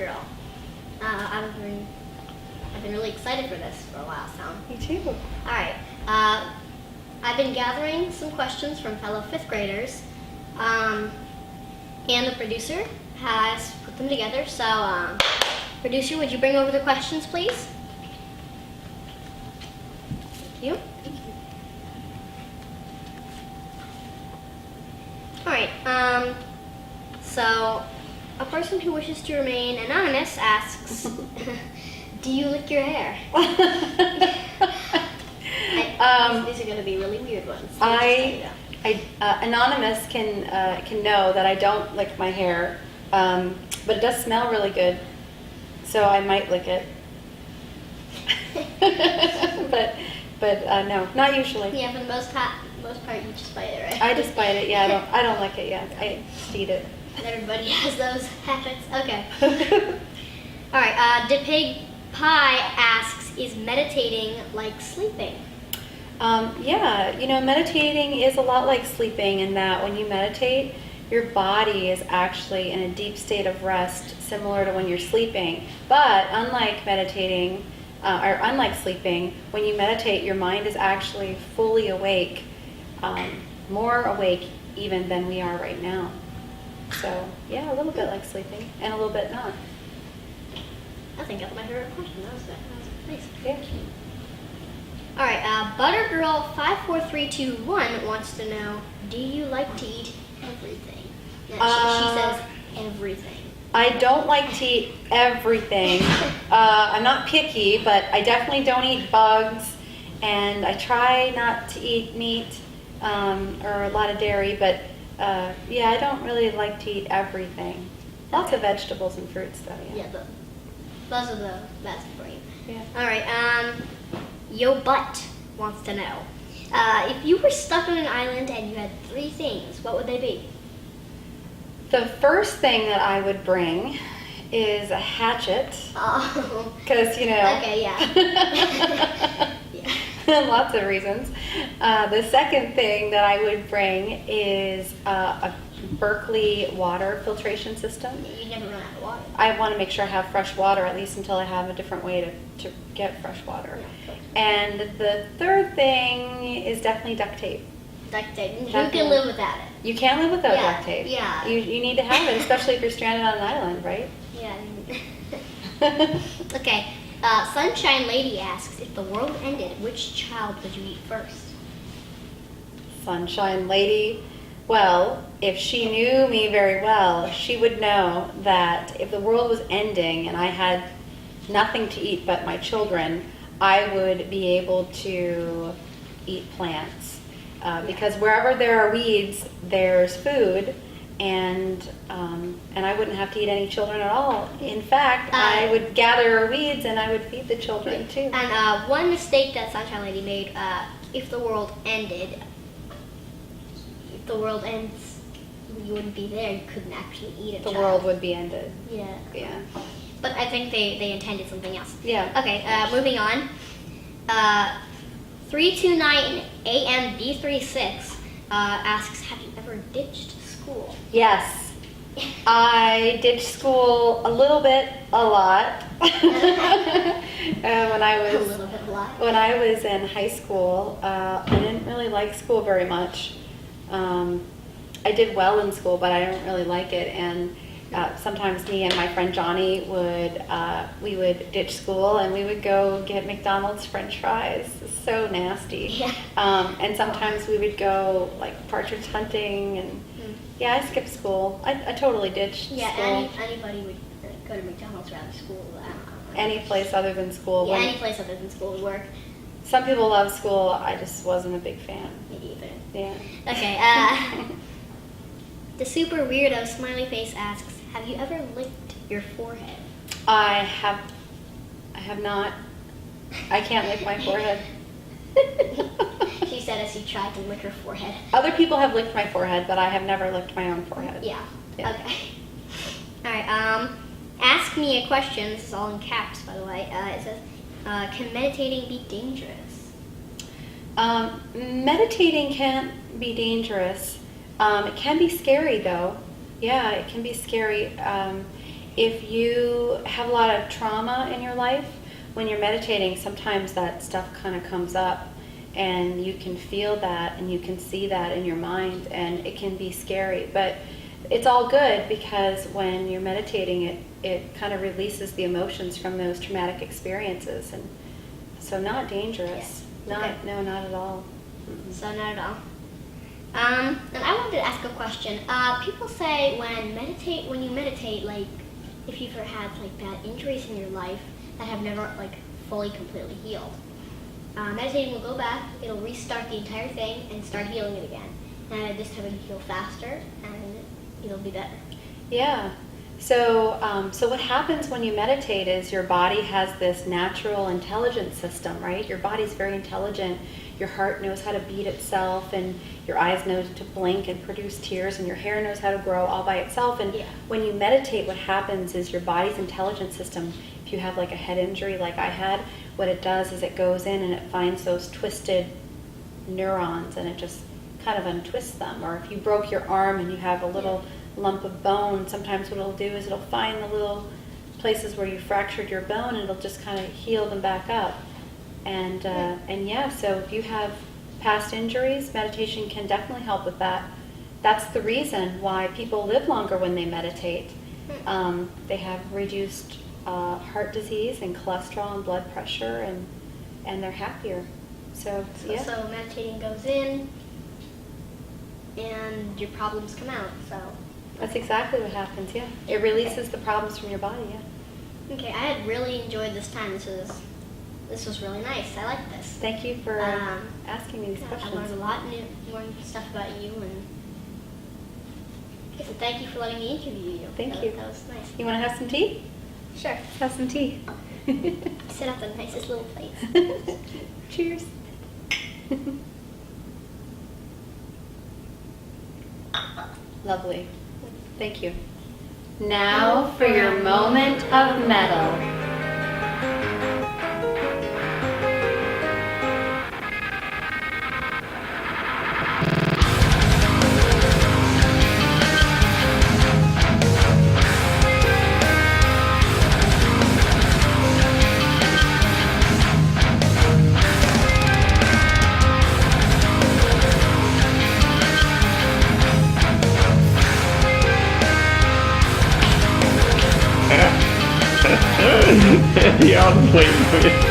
GuruGirl. I've been really excited for this for a while, so. Me too. All right. I've been gathering some questions from fellow 5th graders, and the producer has put them together. So, producer, would you bring over the questions, please? Thank you. All right. So, a person who wishes to remain anonymous asks, "Do you lick your hair?" These are going to be really weird ones. Anonymous can know that I don't lick my hair, but it does smell really good, so I might lick it. but no, not usually. Yeah, for the most part, you just bite it, right? I just bite it. Yeah, I don't lick it. Yeah, I just eat it. Everybody has those habits. Okay. All right. Depig Pie asks, "Is meditating like sleeping?" Yeah, meditating is a lot like sleeping in that when you meditate, your body is actually in a deep state of rest, similar to when you're sleeping. But unlike meditating, or unlike sleeping, when you meditate, your mind is actually fully awake, more awake even than we are right now. So, yeah, a little bit like sleeping, and a little bit not. I think that's my favorite question. That was nice. Yeah. All right, Buttergirl54321 wants to know, do you like to eat everything? Yeah, she says everything. I don't like to eat everything. I'm not picky, but I definitely don't eat bugs, and I try not to eat meat or a lot of dairy, but yeah, I don't really like to eat everything. Lots of vegetables and fruits, though. Yeah, those are the best for you. Yeah. All right, Yo Butt wants to know, if you were stuck on an island and you had 3 things, what would they be? The first thing that I would bring is a hatchet. Oh. Because, Okay, yeah. Yeah. Lots of reasons. The second thing that I would bring is a Berkeley water filtration system. You never run out of water. I want to make sure I have fresh water, at least until I have a different way to get fresh water. And the third thing is definitely duct tape. Duct tape. Who can live without it? You can't live without Yeah, duct tape. yeah. You need to have it, especially if you're stranded on an island, right? Yeah. Okay. Sunshine Lady asks, if the world ended, which child would you eat first? Sunshine Lady. Well, if she knew me very well, she would know that if the world was ending and I had nothing to eat but my children, I would be able to eat plants. Because wherever there are weeds, there's food, and I wouldn't have to eat any children at all. In fact, I would gather weeds and I would feed the children too. And one mistake that Sunshine Lady made, if the world ends, you wouldn't be there. You couldn't actually eat a child. The world would be ended. Yeah. Yeah. But I think they intended something else. Yeah. Okay, moving on. 329AMB36 asks, have you ever ditched school? Yes. I ditched school a little bit, a lot. When I was in high school, I didn't really like school very much. I did well in school, but I didn't really like it. And sometimes me and my friend Johnny we would ditch school and we would go get McDonald's French fries. So nasty. Yeah. And sometimes we would go like partridge hunting, and yeah, I skipped school. I totally ditched school. Anybody would go to McDonald's rather school. Any place other than school. Yeah, any place other than school would work. Some people love school. I just wasn't a big fan. Me either. Yeah. Okay. The super weirdo smiley face asks, have you ever licked your forehead? I have not. I can't lick my forehead. She said as she tried to lick her forehead. Other people have licked my forehead, but I have never licked my own forehead. Yeah. Okay. All right. Ask me a question. This is all in caps, by the way. It says, can meditating be dangerous? Meditating can be dangerous. It can be scary, though. Yeah, it can be scary. if you have a lot of trauma in your life, when you're meditating, sometimes that stuff kind of comes up, and you can feel that and you can see that in your mind, and it can be scary. But it's all good, because when you're meditating, it kind of releases the emotions from those traumatic experiences, and so not dangerous. Okay. No, not at all. So not at all. And I wanted to ask a question. People say when you meditate, like if you've ever had like bad injuries in your life that have never like fully completely healed, meditating will go back, it'll restart the entire thing and start healing it again. And this time it'll heal faster and it'll be better. Yeah. So what happens when you meditate is your body has this natural intelligence system, right? Your body's very intelligent. Your heart knows how to beat itself, and your eyes know to blink and produce tears, and your hair knows how to grow all by itself. And when you meditate, what happens is your body's intelligence system, if you have like a head injury like I had, what it does is it goes in and it finds those twisted neurons and it just kind of untwists them. Or if you broke your arm and you have a little lump of bone, sometimes what it'll do is it'll find the little places where you fractured your bone, and it'll just kind of heal them back up. And yeah, so if you have past injuries, meditation can definitely help with that. That's the reason why people live longer when they meditate. They have reduced heart disease and cholesterol and blood pressure, and they're happier. So meditating goes in and your problems come out. So that's exactly what happens. Yeah, it releases the problems from your body. Yeah. Okay, I had really enjoyed this time. This was really nice. I like this. Thank you for asking me these questions. I learned a lot more stuff about you, and okay, so thank you for letting me interview you. Thank you. That was nice. You want to have some tea? Sure. Have some tea. Set up the nicest little place. Cheers. Lovely. Thank you. Now for your moment of metal. Yeah, I'm waiting for you.